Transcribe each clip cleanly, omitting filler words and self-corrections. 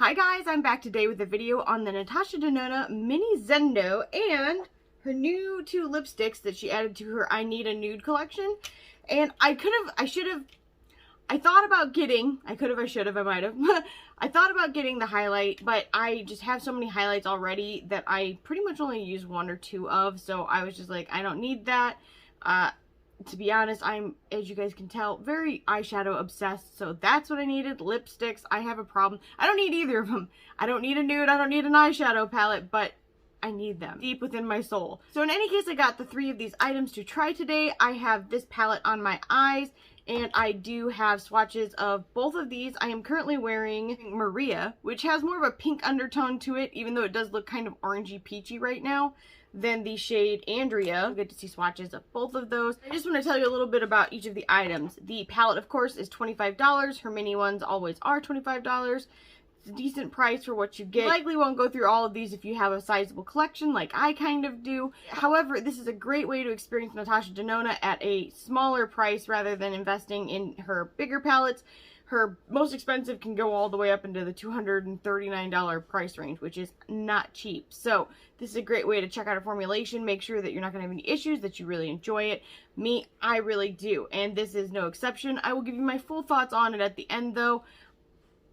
Hi guys, I'm back today with a video on the Natasha Denona Mini Zendo and her new two lipsticks that she added to her I Need a Nude collection. And I thought about getting the highlight, but I just have so many highlights already that I pretty much only use one or two of, so I was just like, I don't need that. To be honest, I'm, as you guys can tell, very eyeshadow obsessed, so that's what I needed. Lipsticks, I have a problem. I don't need either of them. I don't need a nude, I don't need an eyeshadow palette, but I need them deep within my soul. So in any case, I got the three of these items to try today. I have this palette on my eyes, and I do have swatches of both of these. I am currently wearing Maria, which has more of a pink undertone to it, even though it does look kind of orangey peachy right now, than the shade Andrea. You'll get to see swatches of both of those. I just want to tell you a little bit about each of the items. The palette, of course, is $25. Her mini ones always are $25. It's a decent price for what you get. You likely won't go through all of these if you have a sizable collection like I kind of do. However, this is a great way to experience Natasha Denona at a smaller price rather than investing in her bigger palettes. Her most expensive can go all the way up into the $239 price range, which is not cheap. So this is a great way to check out a formulation, make sure that you're not going to have any issues, that you really enjoy it. Me, I really do, and this is no exception. I will give you my full thoughts on it at the end though,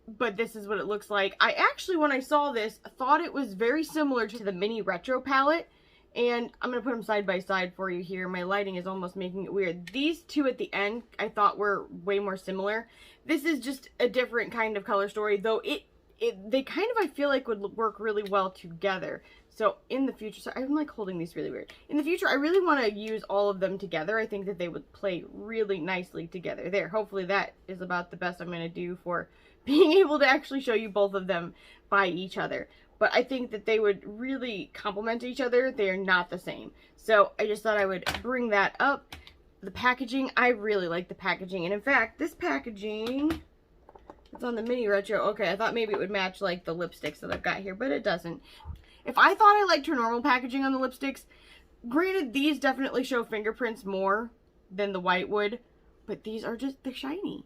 but this is what it looks like. I actually, when I saw this, thought it was very similar to the Mini Retro palette. And I'm going to put them side by side for you here. My lighting is almost making it weird. These two at the end I thought were way more similar. This is just a different kind of color story, though they kind of, I feel like, would work really well together. So in the future, so I'm like holding these really weird. In the future, I really want to use all of them together. I think that they would play really nicely together. There, hopefully that is about the best I'm going to do for being able to actually show you both of them by each other. But I think that they would really complement each other. They are not the same. So I just thought I would bring that up. The packaging, I really like the packaging. And in fact, this packaging, it's on the Mini Retro. Okay, I thought maybe it would match like the lipsticks that I've got here, but it doesn't. If I thought I liked her normal packaging on the lipsticks, granted, these definitely show fingerprints more than the white would. But these are just, they're shiny.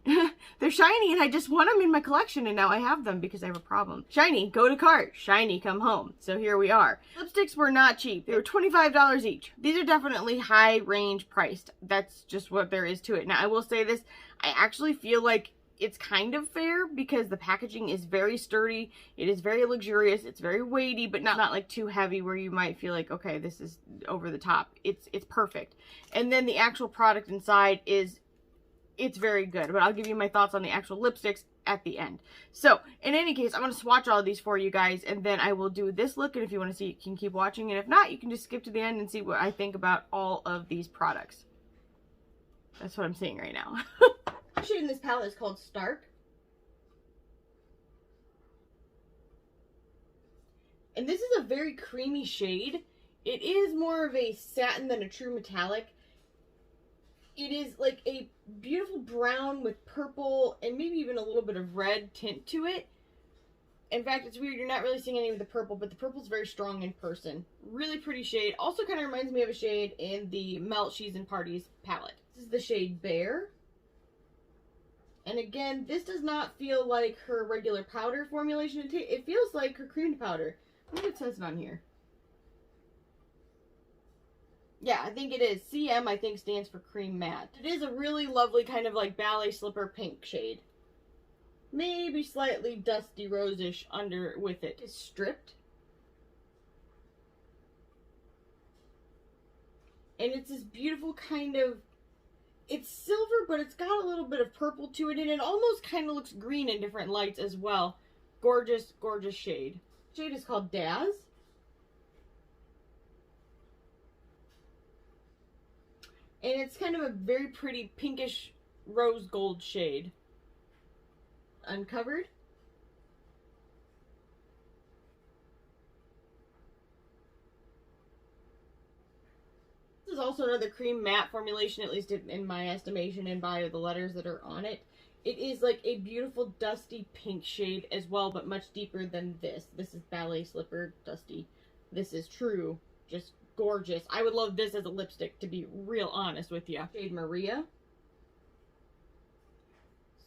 They're shiny, and I just want them in my collection, and now I have them because I have a problem. Shiny, go to cart. Shiny, come home. So here we are. Lipsticks were not cheap. They were $25 each. These are definitely high range priced. That's just what there is to it. Now, I will say this. I actually feel like it's kind of fair because the packaging is very sturdy. It is very luxurious. It's very weighty, but not like too heavy where you might feel like, okay, this is over the top. It's perfect. And then the actual product inside is, it's very good, but I'll give you my thoughts on the actual lipsticks at the end. So, in any case, I'm going to swatch all of these for you guys, and then I will do this look, and if you want to see, you can keep watching, and if not, you can just skip to the end and see what I think about all of these products. That's what I'm seeing right now. The shade in this palette is called Stark. And this is a very creamy shade. It is more of a satin than a true metallic. It is like a beautiful brown with purple and maybe even a little bit of red tint to it. In fact, it's weird, you're not really seeing any of the purple, but the purple's very strong in person. Really pretty shade. Also kind of reminds me of a shade in the Melt She's in Parties palette. This is the shade Bear. And again, this does not feel like her regular powder formulation. It feels like her cream powder. What it says it on here? Yeah, I think it is. CM, I think, stands for Cream Matte. It is a really lovely kind of like ballet slipper pink shade. Maybe slightly dusty rose-ish under with it. It's stripped. And it's this beautiful kind of, it's silver, but it's got a little bit of purple to it, and it almost kind of looks green in different lights as well. Gorgeous, gorgeous shade. The shade is called Daz. And it's kind of a very pretty pinkish rose gold shade. Uncovered. This is also another cream matte formulation, at least in my estimation and by the letters that are on it. It is like a beautiful dusty pink shade as well, but much deeper than this. This is ballet slipper dusty. This is true, just gorgeous. I would love this as a lipstick, to be real honest with you. Shade Maria.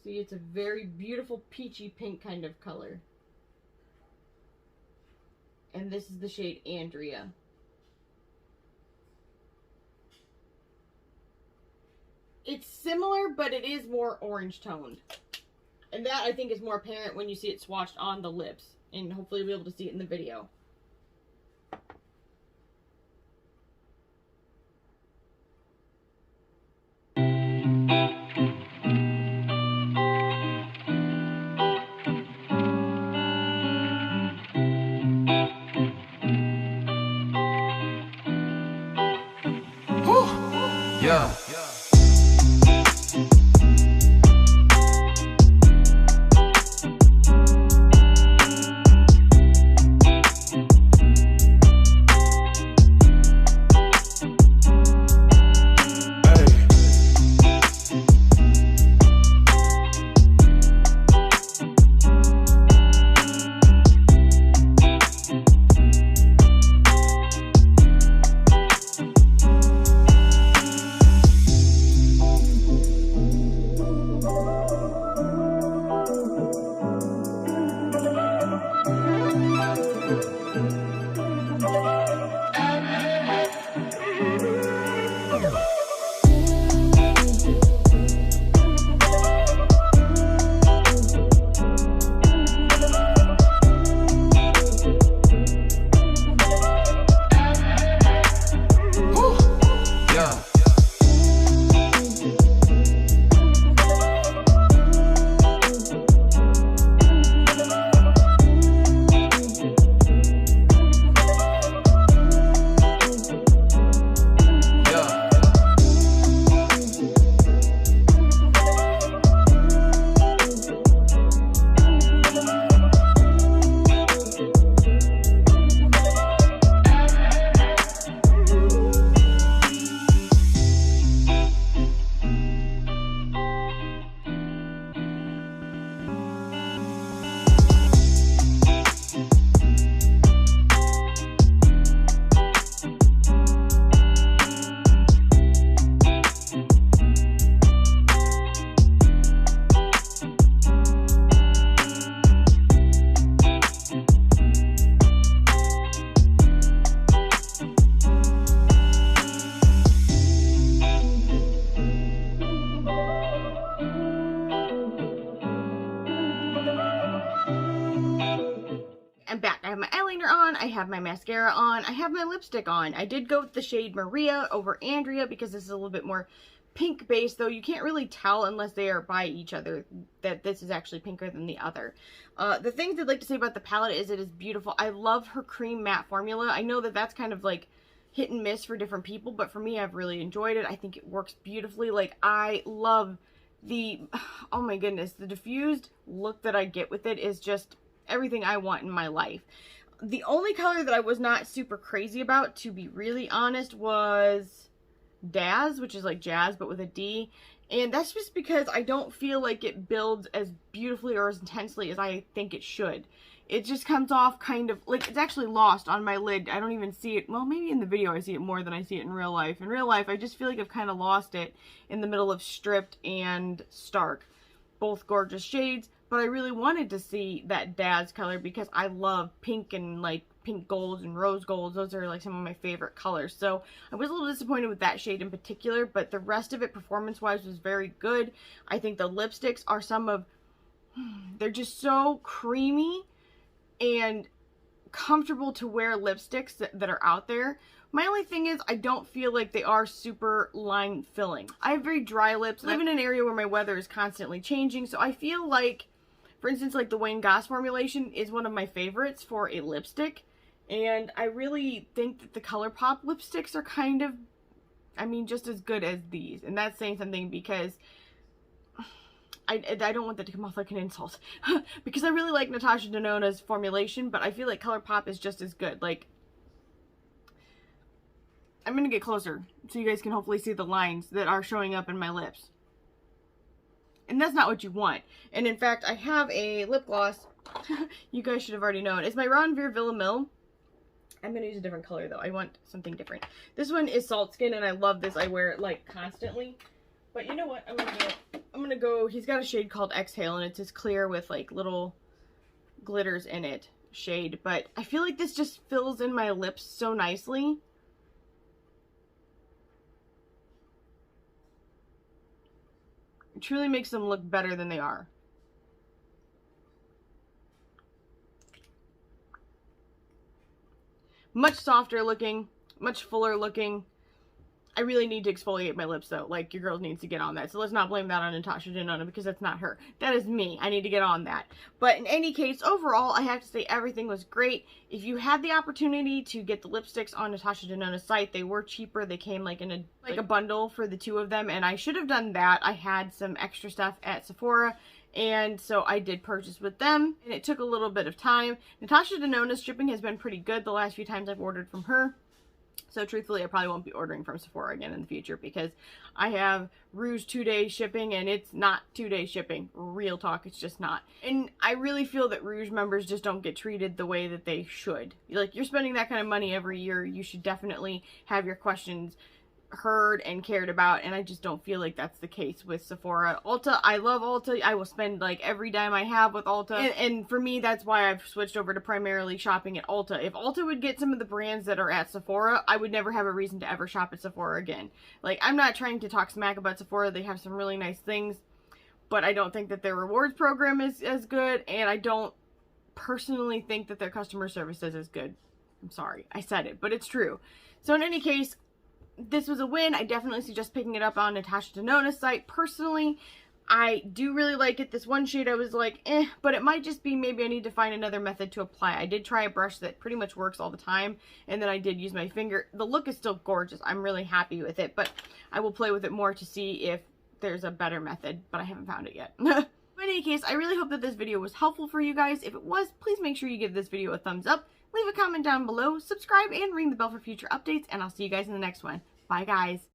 See, it's a very beautiful peachy pink kind of color. And this is the shade Andrea. It's similar, but it is more orange toned. And that, I think, is more apparent when you see it swatched on the lips. And hopefully you'll be able to see it in the video. Yeah. I'm back. I have my eyeliner on, I have my mascara on, I have my lipstick on. I did go with the shade Maria over Andrea because this is a little bit more pink based, though you can't really tell unless they are by each other that this is actually pinker than the other. The things I'd like to say about the palette is it is beautiful. I love her cream matte formula. I know that that's kind of like hit and miss for different people, but for me, I've really enjoyed it. I think it works beautifully. Like, I love the, oh my goodness, the diffused look that I get with it is just everything I want in my life. The only color that I was not super crazy about, to be really honest, was Daz, which is like jazz but with a D, and that's just because I don't feel like it builds as beautifully or as intensely as I think it should. It just comes off kind of like it's actually lost on my lid. I don't even see it. Well, maybe in the video I see it more than I see it in real life. In real life, I just feel like I've kind of lost it in the middle of Stripped and Stark. Both gorgeous shades, but I really wanted to see that Daz color because I love pink and like pink golds and rose golds. Those are like some of my favorite colors. So I was a little disappointed with that shade in particular, but the rest of it performance-wise was very good. I think the lipsticks are some of, they're just so creamy and comfortable to wear lipsticks that are out there. My only thing is I don't feel like they are super line filling. I have very dry lips. I live in an area where my weather is constantly changing, so I feel like, for instance, like the Wayne Goss formulation is one of my favorites for a lipstick, and I really think that the ColourPop lipsticks are kind of, I mean, just as good as these, and that's saying something because I don't want that to come off like an insult because I really like Natasha Denona's formulation, but I feel like ColourPop is just as good. Like, I'm going to get closer so you guys can hopefully see the lines that are showing up in my lips. And that's not what you want. And in fact, I have a lip gloss. You guys should have already known. It's my Ronvier Villamil. I'm going to use a different color though. I want something different. This one is Salt Skin and I love this. I wear it like constantly. But you know what? I'm going to go, he's got a shade called Exhale and it's just clear with like little glitters in it. shade, but I feel like this just fills in my lips so nicely. It truly makes them look better than they are. Much softer looking, much fuller looking. I really need to exfoliate my lips though. Like, your girl needs to get on that. So let's not blame that on Natasha Denona, because that's not her. That is me. I need to get on that. But in any case, overall, I have to say everything was great. If you had the opportunity to get the lipsticks on Natasha Denona's site, they were cheaper. They came like in a bundle for the two of them, and I should have done that. I had some extra stuff at Sephora, and so I did purchase with them, and it took a little bit of time. Natasha Denona's shipping has been pretty good the last few times I've ordered from her. So truthfully, I probably won't be ordering from Sephora again in the future, because I have Rouge 2-day shipping, and it's not 2-day shipping. Real talk, it's just not. And I really feel that Rouge members just don't get treated the way that they should. Like, you're spending that kind of money every year. You should definitely have your questions heard and cared about, and I just don't feel like that's the case with Sephora. Ulta, I love Ulta. I will spend like every dime I have with Ulta, and for me, that's why I've switched over to primarily shopping at Ulta. If Ulta would get some of the brands that are at Sephora, I would never have a reason to ever shop at Sephora again. Like, I'm not trying to talk smack about Sephora. They have some really nice things, but I don't think that their rewards program is as good, and I don't personally think that their customer service is as good. I'm sorry, I said it, but it's true. So in any case, this was a win. I definitely suggest picking it up on Natasha Denona's site. Personally, I do really like it. This one shade I was like, but it might just be maybe I need to find another method to apply. I did try a brush that pretty much works all the time, and then I did use my finger. The look is still gorgeous. I'm really happy with it, but I will play with it more to see if there's a better method, but I haven't found it yet. In any case, I really hope that this video was helpful for you guys. If it was, please make sure you give this video a thumbs up. Leave a comment down below, subscribe, and ring the bell for future updates, and I'll see you guys in the next one. Bye, guys.